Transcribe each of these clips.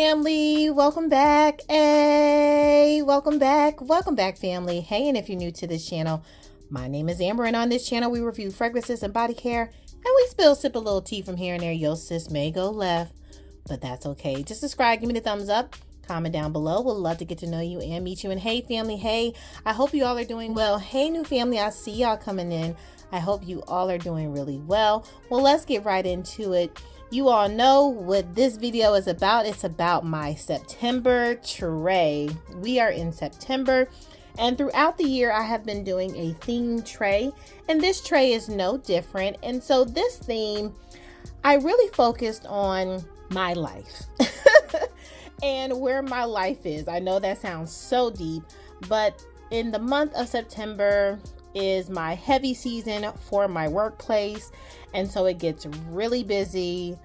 family, welcome back. Hey, welcome back family. Hey, and if you're new to this channel, my name is Amber, and on this channel we review fragrances and body care, and we sip a little tea from here and there. Yo sis may go left, but that's okay. Just subscribe, give me the thumbs up, comment down below. We'd love to get to know you and meet you. And hey family, hey, I hope you all are doing well. Hey new family, I see y'all coming in. I hope you all are doing really well. Well, let's get right into it. You all know what this video is about. It's about my September tray. We are in September, and throughout the year I have been doing a theme tray, and this tray is no different. And so this theme, I really focused on my life and where my life is. I know that sounds so deep, but in the month of September is my heavy season for my workplace, and so it gets really busy.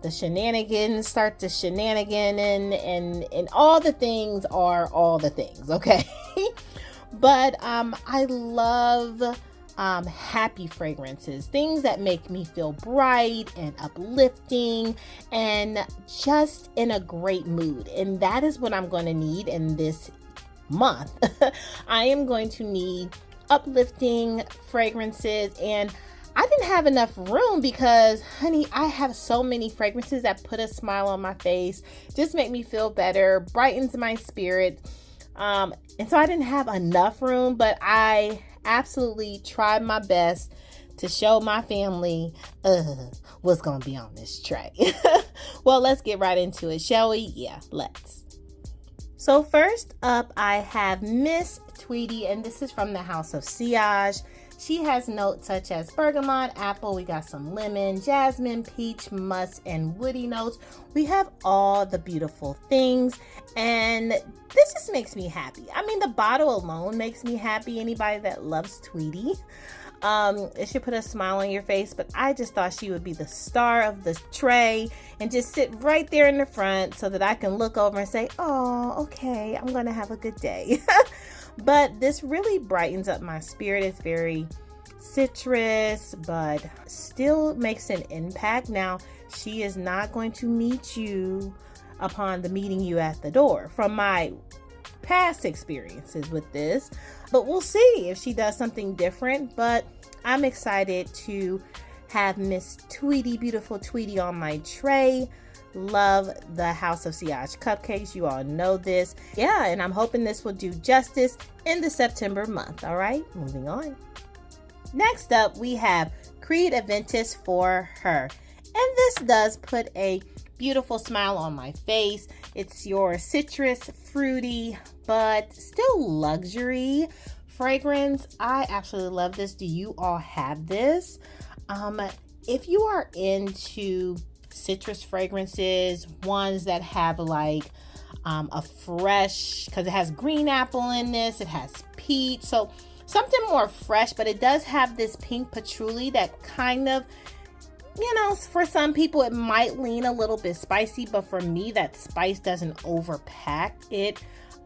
The shenanigans start to shenanigan, and all the things are all the things, okay? But I love happy fragrances, things that make me feel bright and uplifting and just in a great mood. And that is what I'm going to need in this month. I am going to need uplifting fragrances, and I didn't have enough room because, honey, I have so many fragrances that put a smile on my face, just make me feel better, brightens my spirit. And so I didn't have enough room, but I absolutely tried my best to show my family what's gonna be on this tray. Well, let's get right into it, shall we? Yeah, let's. So first up, I have Miss Tweety, and this is from the House of Sillage. She has notes such as bergamot, apple, we got some lemon, jasmine, peach, musk, and woody notes. We have all the beautiful things, and this just makes me happy. I mean, the bottle alone makes me happy. Anybody that loves Tweety, it should put a smile on your face, but I just thought she would be the star of the tray and just sit right there in the front so that I can look over and say, oh, okay, I'm gonna have a good day. But this really brightens up my spirit. It's very citrus, but still makes an impact. Now, she is not going to meet you upon the meeting you at the door from my past experiences with this, but we'll see if she does something different. But I'm excited to have Miss Tweety, beautiful Tweety, on my tray. Love the House of Sillage cupcakes. You all know this. Yeah, and I'm hoping this will do justice in the September month. All right, moving on. Next up, we have Creed Aventus for Her. And this does put a beautiful smile on my face. It's your citrus, fruity, but still luxury fragrance. I absolutely love this. Do you all have this? If you are into citrus fragrances, ones that have like a fresh, because it has green apple in this, it has peach, so something more fresh, but it does have this pink patchouli that kind of, you know, for some people it might lean a little bit spicy, but for me that spice doesn't overpack it.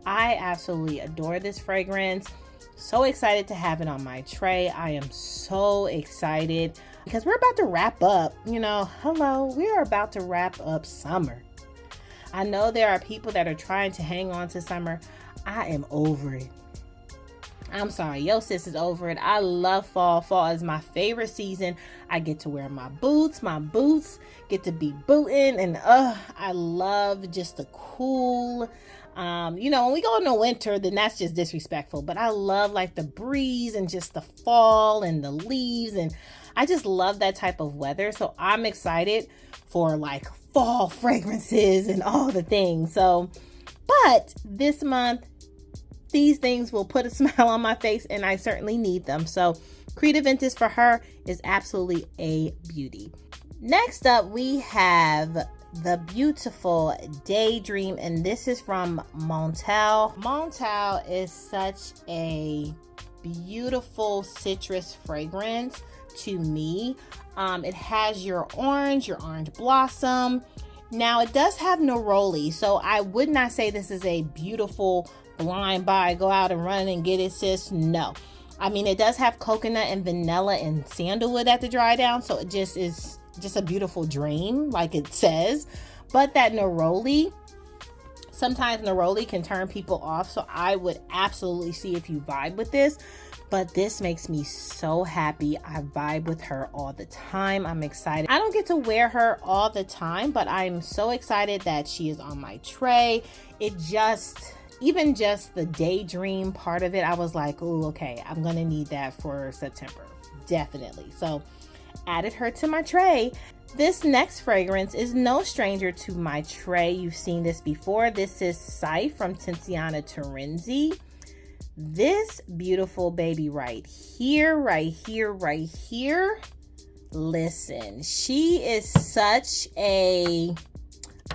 I absolutely adore this fragrance. So excited to have it on my tray. I am so excited because we're about to wrap up, you know, hello, we are about to wrap up summer. I know there are people that are trying to hang on to summer. I am over it. I'm sorry, yo sis is over it. I love fall. Fall is my favorite season. I get to wear my boots get to be booting, and I love just the cool. You know, when we go into winter, then that's just disrespectful, but I love like the breeze and just the fall and the leaves, and I just love that type of weather. So I'm excited for like fall fragrances and all the things. So, but this month, these things will put a smile on my face, and I certainly need them. So Creed Aventus for Her is absolutely a beauty. Next up, we have the beautiful Daydream, and this is from Montal. Montal is such a beautiful citrus fragrance to me. It has your orange blossom. Now it does have neroli, so I would not say this is a beautiful blind buy, go out and run and get it, sis. No, I mean, it does have coconut and vanilla and sandalwood at the dry down, so it just is just a beautiful dream, like it says. But that neroli sometimes neroli can turn people off. So I would absolutely see if you vibe with this. But this makes me so happy. I vibe with her all the time. I'm excited. I don't get to wear her all the time, but I'm so excited that she is on my tray. Even just the daydream part of it, I was like, oh, okay, I'm gonna need that for September, definitely. So added her to my tray. This next fragrance is no stranger to my tray. You've seen this before. This is Sight from Tiziana Terenzi. This beautiful baby right here. Listen, she is such a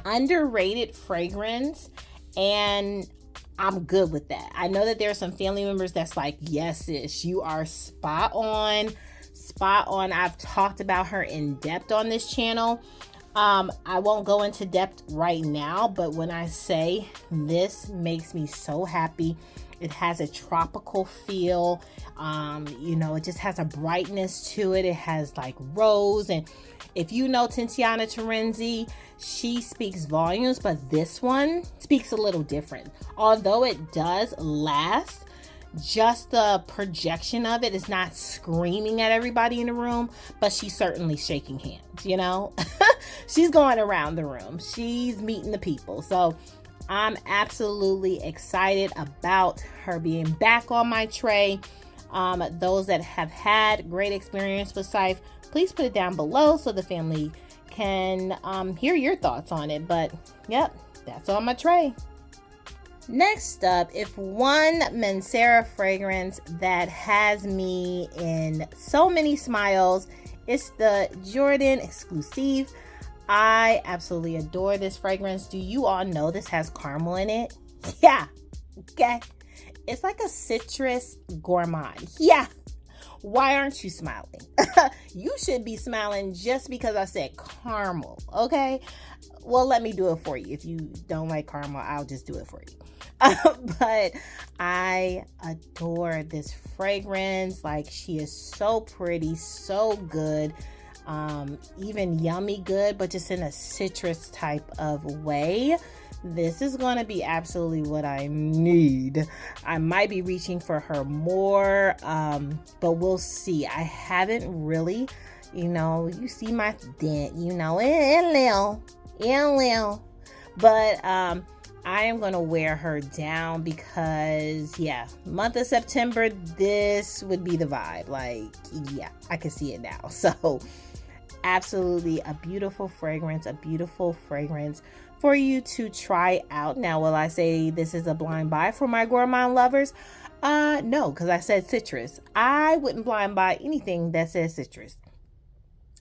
underrated fragrance, and I'm good with that. I know that there are some family members that's like, yes, sis, you are spot on. I've talked about her in depth on this channel. I won't go into depth right now, but when I say this makes me so happy. It has a tropical feel. It just has a brightness to it. It has like rose. And if you know Tiziana Terenzi, she speaks volumes, but this one speaks a little different. Although it does last, just the projection of it is not screaming at everybody in the room, but she's certainly shaking hands, She's going around the room. She's meeting the people. So I'm absolutely excited about her being back on my tray. Those that have had great experience with Sight, please put it down below so the family can hear your thoughts on it. But yep, that's on my tray. Next up, if one Mancera fragrance that has me in so many smiles, it's the Jordan Exclusive. I absolutely adore this fragrance. Do you all know this has caramel in it? Yeah. Okay. It's like a citrus gourmand. Yeah. Why aren't you smiling? You should be smiling just because I said caramel. Okay. Well, let me do it for you. If you don't like caramel, I'll just do it for you. But I adore this fragrance. Like, she is so pretty, so good. Even yummy good, but just in a citrus type of way. This is going to be absolutely what I need. I might be reaching for her more, but we'll see. I haven't really, you see my dent, but I am going to wear her down because, month of September, this would be the vibe. Like, yeah, I can see it now. So absolutely a beautiful fragrance for you to try out. Now, will I say this is a blind buy for my gourmand lovers? No, because I said citrus. I wouldn't blind buy anything that says citrus,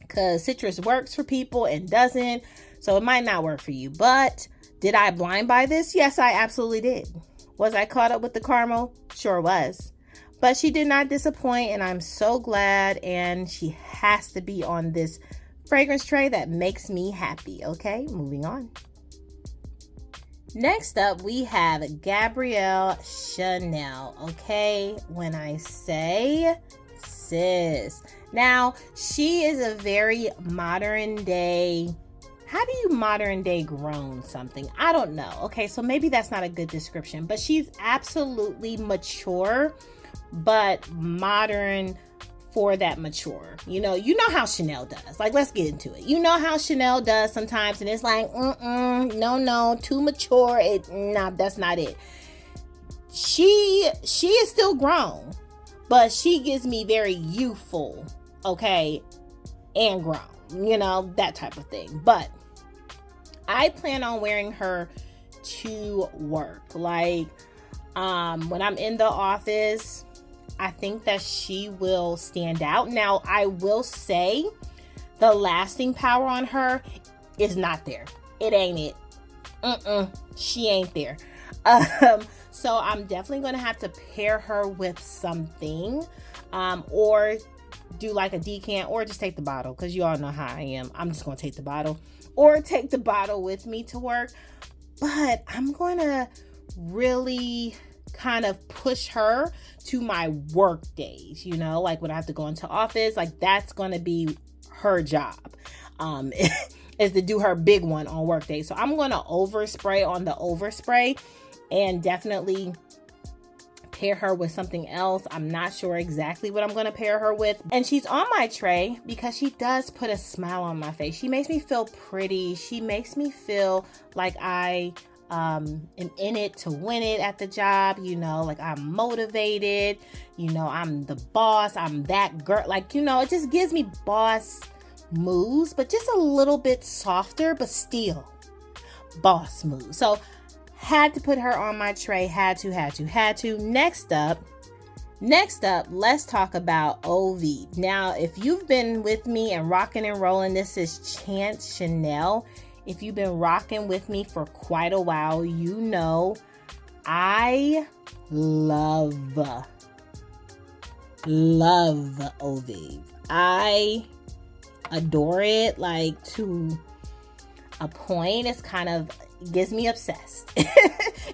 because citrus works for people and doesn't. So it might not work for you. But did I blind buy this? Yes, I absolutely did. Was I caught up with the caramel? Sure was. But she did not disappoint, and I'm so glad, and she has to be on this fragrance tray that makes me happy. Okay, moving on. Next up, we have Gabrielle Chanel. Okay, when I say sis. Now, she is a very modern day. How do you modern day grown something? I don't know. Okay, so maybe that's not a good description, but she's absolutely mature, but modern for that mature. You know how Chanel does. Like, let's get into it. You know how Chanel does sometimes, and it's like, no, too mature. That's not it. She is still grown, but she gives me very youthful, okay, and grown, that type of thing. But I plan on wearing her to work. Like, when I'm in the office, I think that she will stand out. Now, I will say the lasting power on her is not there. It ain't it. She ain't there. So I'm definitely going to have to pair her with something, or do like a decant, or just take the bottle, because you all know how I am. I'm just going to take the bottle, or take the bottle with me to work. But I'm going to really kind of push her to my work days, like when I have to go into office, like that's going to be her job. is to do her big one on work day. So I'm going to overspray on the overspray and definitely pair her with something else. I'm not sure exactly what I'm going to pair her with. And she's on my tray because she does put a smile on my face. She makes me feel pretty. She makes me feel like I am in it to win it at the job, you know, like I'm motivated, you know, I'm the boss, I'm that girl, like, you know, it just gives me boss moves, but just a little bit softer, but still boss moves. So had to put her on my tray, had to. Next up, let's talk about OV. Now, if you've been with me and rocking and rolling, this is Chance Chanel. If you've been rocking with me for quite a while, you know I love OV. I adore it, like, to a point. It's kind of gives me obsessed.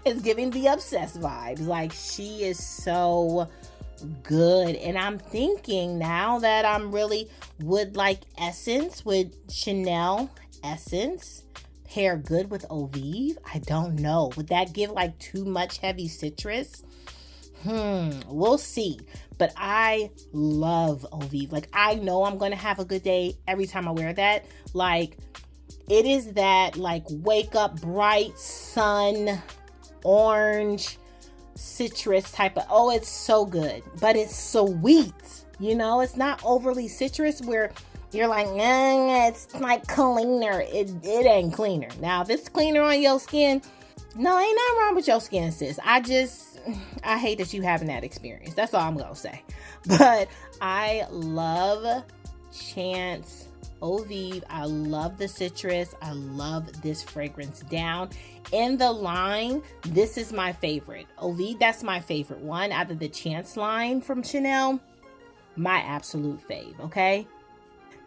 It's giving the obsessed vibes. Like, she is so good. And I'm thinking now that I'm really would like Essence, with Chanel Essence pair good with Ovive? I don't know. Would that give like too much heavy citrus? We'll see. But I love Ovive. Like, I know I'm going to have a good day every time I wear that. Like, it is that like wake up bright sun, orange, citrus type of, oh, it's so good. But it's sweet. You know, it's not overly citrus where you're like, it's like cleaner. It ain't cleaner. Now, if it's cleaner on your skin, no, ain't nothing wrong with your skin, sis. I hate that you having that experience. That's all I'm going to say. But I love Chance Ovive. I love the citrus. I love this fragrance down. In the line, this is my favorite. Ovive, that's my favorite one out of the Chance line from Chanel. My absolute fave, okay?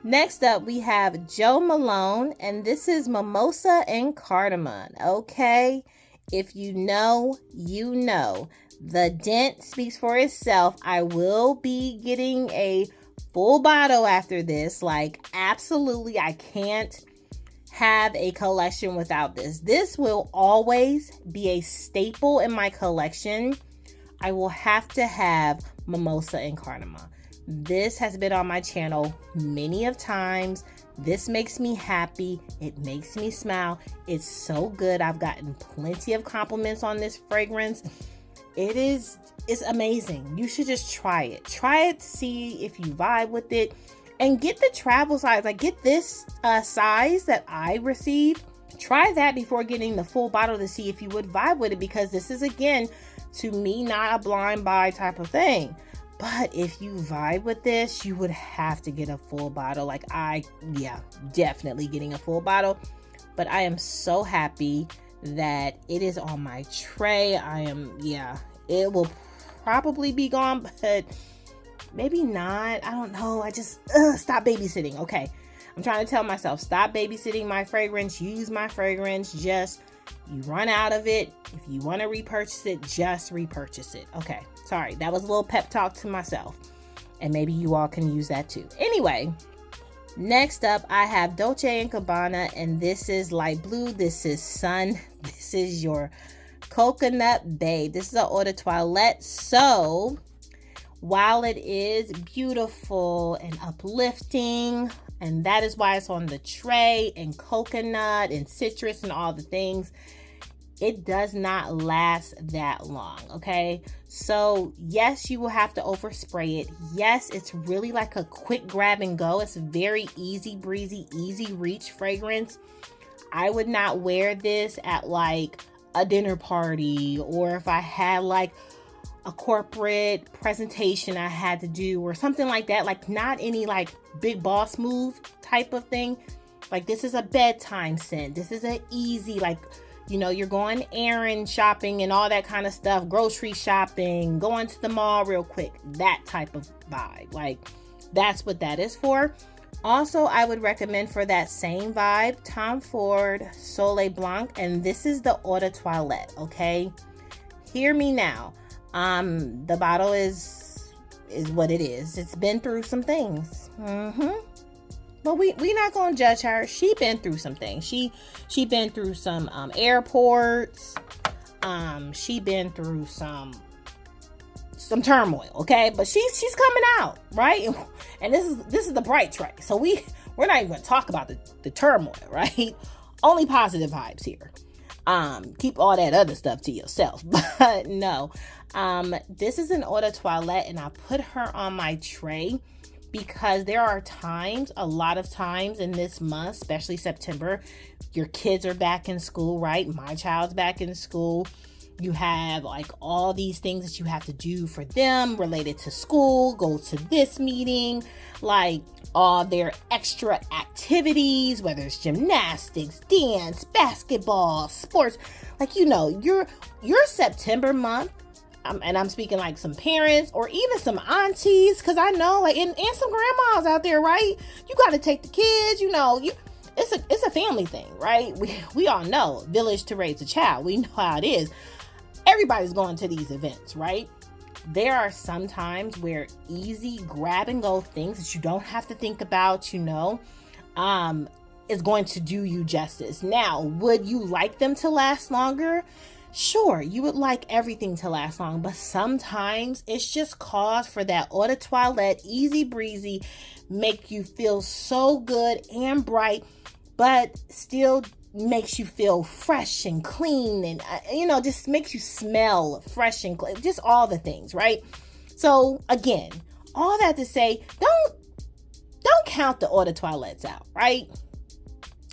Next up, we have Jo Malone, and this is Mimosa and Cardamom, okay? If you know, you know. The dent speaks for itself. I will be getting a full bottle after this. Like, absolutely, I can't have a collection without this. This will always be a staple in my collection. I will have to have Mimosa and Cardamom. This has been on my channel many of times. This makes me happy. It makes me smile. It's so good. I've gotten plenty of compliments on this fragrance. It's amazing. You should just try it. Try it to see if you vibe with it. And get the travel size. Like, get this size that I received. Try that before getting the full bottle to see if you would vibe with it. Because this is, again, to me, not a blind buy type of thing. But if you vibe with this, you would have to get a full bottle. Like, definitely getting a full bottle. But I am so happy that it is on my tray. It will probably be gone, but maybe not. I don't know. I just, stop babysitting. Okay. I'm trying to tell myself, stop babysitting my fragrance. Use my fragrance. Just, you run out of it. If you want to repurchase it, just repurchase it. Okay. Sorry, that was a little pep talk to myself. And maybe you all can use that too. Anyway, next up, I have Dolce & Gabbana. And this is light blue. This is sun. This is your coconut babe. This is an eau de toilette. So, while it is beautiful and uplifting, and that is why it's on the tray, and coconut and citrus and all the things, it does not last that long, okay? So, yes, you will have to overspray it. Yes, it's really like a quick grab and go. It's very easy breezy, easy reach fragrance. I would not wear this at like a dinner party, or if I had like a corporate presentation I had to do or something like that. Like, not any like big boss move type of thing. Like, this is a bedtime scent. This is an easy, like, you know, you're going errand shopping and all that kind of stuff, grocery shopping, going to the mall real quick, that type of vibe. Like, that's what that is for. Also, I would recommend for that same vibe, Tom Ford Soleil Blanc, and this is the eau de toilette, okay? Hear me now. The bottle is what it is. It's been through some things. But we not gonna judge her. She been through some things. She been through some airports. She been through some turmoil, okay? But she's coming out, right? And this is the bright tray. So we're not even gonna talk about the turmoil, right? Only positive vibes here. Keep all that other stuff to yourself. But no. This is an eau de toilette, and I put her on my tray because there are times, a lot of times in this month, especially September, your kids are back in school, right? My child's back in school. You have like all these things that you have to do for them related to school, go to this meeting, like all their extra activities, whether it's gymnastics, dance, basketball, sports, like, your September month. And I'm speaking like some parents or even some aunties, because I know, like, and some grandmas out there, right? You got to take the kids, it's a family thing, right? We all know village to raise a child. We know how it is. Everybody's going to these events, right? There are some times where easy grab and go things that you don't have to think about, is going to do you justice. Now, would you like them to last longer? Sure, you would like everything to last long, but sometimes it's just cause for that eau de toilette, easy breezy, make you feel so good and bright, but still makes you feel fresh and clean, and just makes you smell fresh and clean, just all the things, right? So again, all that to say, don't count the eau de toilettes out, right?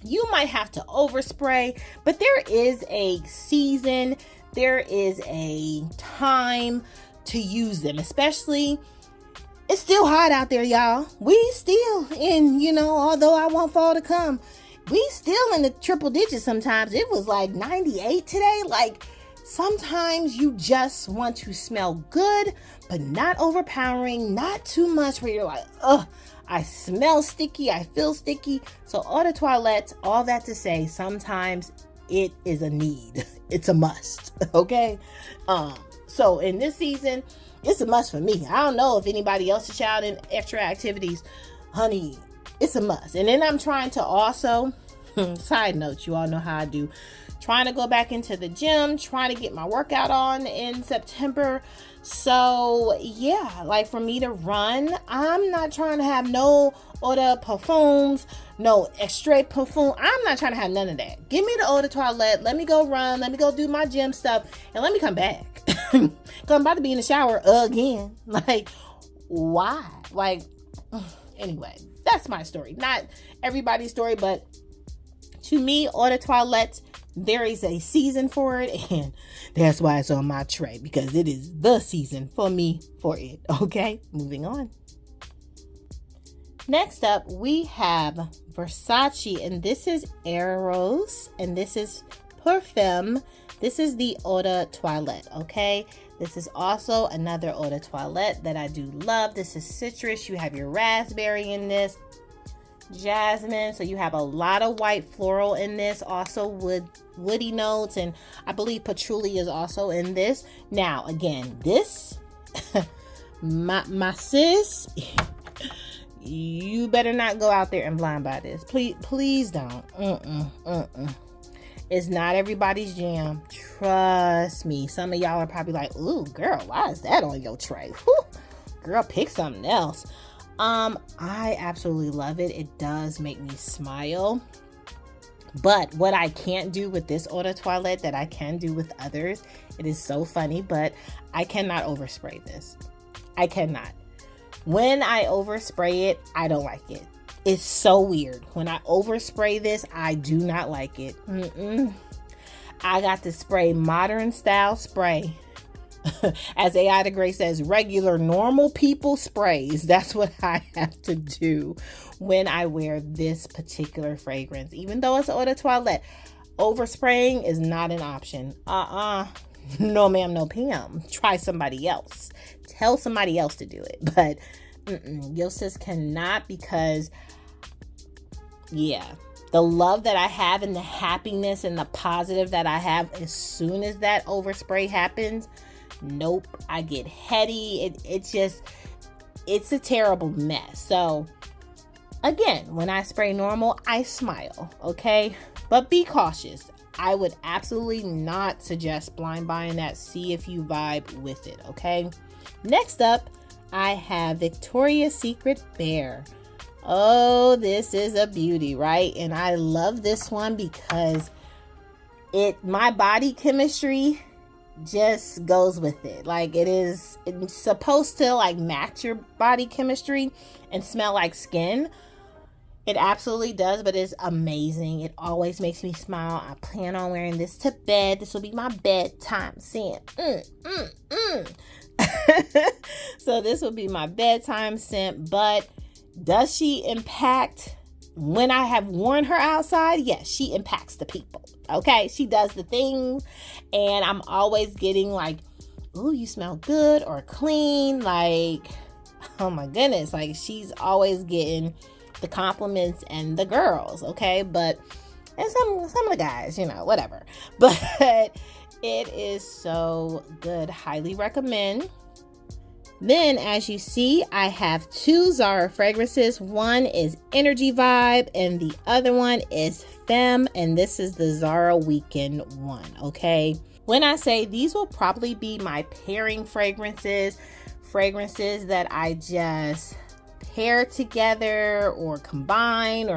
You might have to overspray, but there is a season, there is a time to use them, especially it's still hot out there, y'all. We still in, although I want fall to come, we still in the triple digits sometimes. It was like 98 today. Like, sometimes you just want to smell good, but not overpowering, not too much where you're like, ugh, I smell sticky, I feel sticky. So eau de toilette, all that to say, sometimes it is a need. It's a must, okay? So in this season, it's a must for me. I don't know if anybody else is shouting extra activities. Honey, it's a must. And then I'm trying to also, side note, you all know how I do, trying to go back into the gym, trying to get my workout on in September. So yeah, like for me to run, I'm not trying to have no eau de perfumes, no extra perfume. I'm not trying to have none of that. Give me the eau de toilette. Let me go run. Let me go do my gym stuff, and let me come back. Cause I'm about to be in the shower again. Like, why? Like, anyway, that's my story. Not everybody's story, but to me, eau de toilette, there is a season for it, and that's why it's on my tray, because it is the season for me for it. Okay, moving on. Next up, we have Versace, and this is Eros, and this is Perfume. This is the eau de toilette, okay? This is also another eau de toilette that I do love. This is citrus. You have your raspberry in this, jasmine, so you have a lot of white floral in this, also woody notes, and I believe patchouli is also in this. Now again, this my sis, you better not go out there and blind buy this, please don't. It's not everybody's jam, trust me. Some of y'all are probably like, ooh girl, why is that on your tray? Whew. Girl, pick something else. I absolutely love it. It does make me smile. But what I can't do with this eau de toilette that I can do with others, it is so funny, but I cannot overspray this. I cannot. When I overspray it, I don't like it. It's so weird. When I overspray this, I do not like it. I got to spray modern style spray. As AI the Great says, regular normal people sprays. That's what I have to do when I wear this particular fragrance. Even though it's eau de toilette, overspraying is not an option. No ma'am, no Pam. Try somebody else. Tell somebody else to do it. But your sis cannot, because yeah, the love that I have and the happiness and the positive that I have, as soon as that overspray happens, nope, I get heady. It's a terrible mess. So Again, when I spray normal, I smile, okay? But be cautious. I would absolutely not suggest blind buying that. See if you vibe with it, okay? Next up, I have Victoria's Secret Bear. Oh, this is a beauty, right? And I love this one because my body chemistry just goes with it. Like it's supposed to like match your body chemistry and smell like skin. It absolutely does, but it's amazing. It always makes me smile. I plan on wearing this to bed. This will be my bedtime scent. So this will be my bedtime scent, but does she impact when I have worn her outside? Yes, she impacts the people. Okay, she does the things, and I'm always getting like, ooh, you smell good or clean. Like, oh my goodness, like she's always getting the compliments and the girls, okay? But, and some of the guys, you know, whatever. But it is so good. Highly recommend. Then, as you see, I have 2 Zara fragrances. One is Energy Vibe and the other one is Femme, and this is the Zara Weekend one, okay? When I say these will probably be my pairing fragrances that I just pair together or combine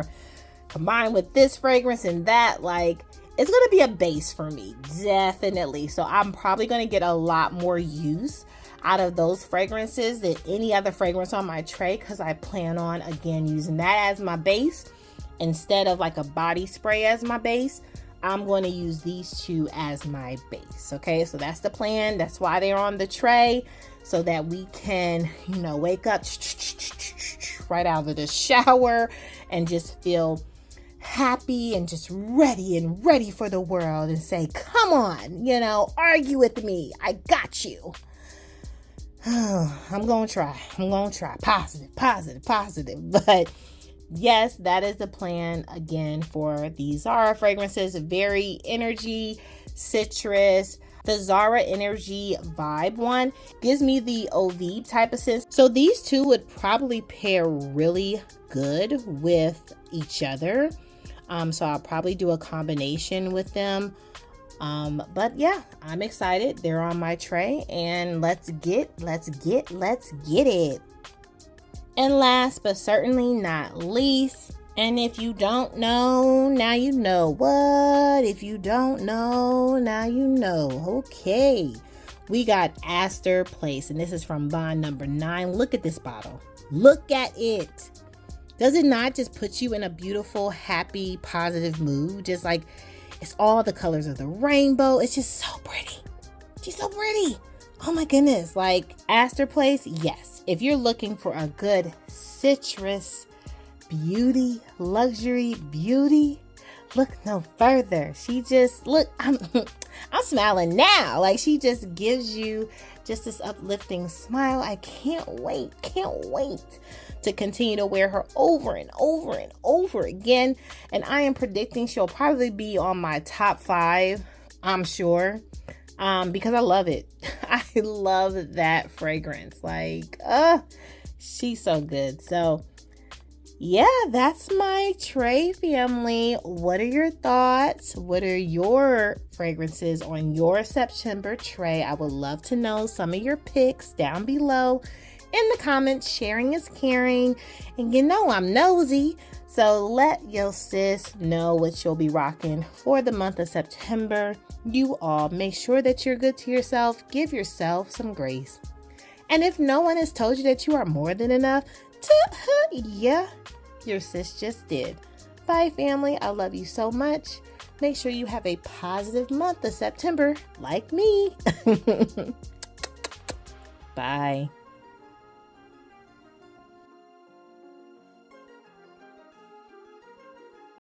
with this fragrance and that, like, it's going to be a base for me, definitely. So I'm probably going to get a lot more use out of those fragrances than any other fragrance on my tray, because I plan on, again, using that as my base instead of like a body spray as my base. I'm going to use these 2 as my base. Okay, so that's the plan. That's why they're on the tray, so that we can, you know, wake up right out of the shower and just feel happy and just ready for the world and say, come on, you know, argue with me. I got you. I'm going to try. Positive. But yes, that is the plan again for these Zara fragrances. Very energy, citrus. The Zara Energy Vibe one gives me the OV type of scent. So these 2 would probably pair really good with each other. So I'll probably do a combination with them. But yeah, I'm excited. They're on my tray, and let's get it. And last but certainly not least, and if you don't know, now you know. What? If you don't know, now you know. Okay. We got Astor Place, and this is from bond number 9. Look at this bottle. Look at it. Does it not just put you in a beautiful, happy, positive mood? Just like, it's all the colors of the rainbow. It's just so pretty. She's so pretty. Oh my goodness. Like, Astor Place, yes. If you're looking for a good citrus beauty, luxury beauty, look no further. She just, look, I'm smiling now. Like, she just gives you just this uplifting smile. I can't wait to continue to wear her over and over again. And I am predicting she'll probably be on my top 5, I'm sure, because I love it. I love that fragrance. Like, she's so good. So yeah, that's my tray, family. What are your thoughts? What are your fragrances on your September tray? I would love to know some of your picks down below in the comments. Sharing is caring, and you know I'm nosy, so let your sis know what you'll be rocking for the month of September. You all make sure that you're good to yourself. Give yourself some grace, and if no one has told you that you are more than enough, yeah, your sis just did. Bye, family. I love you so much. Make sure you have a positive month of September like me. Bye.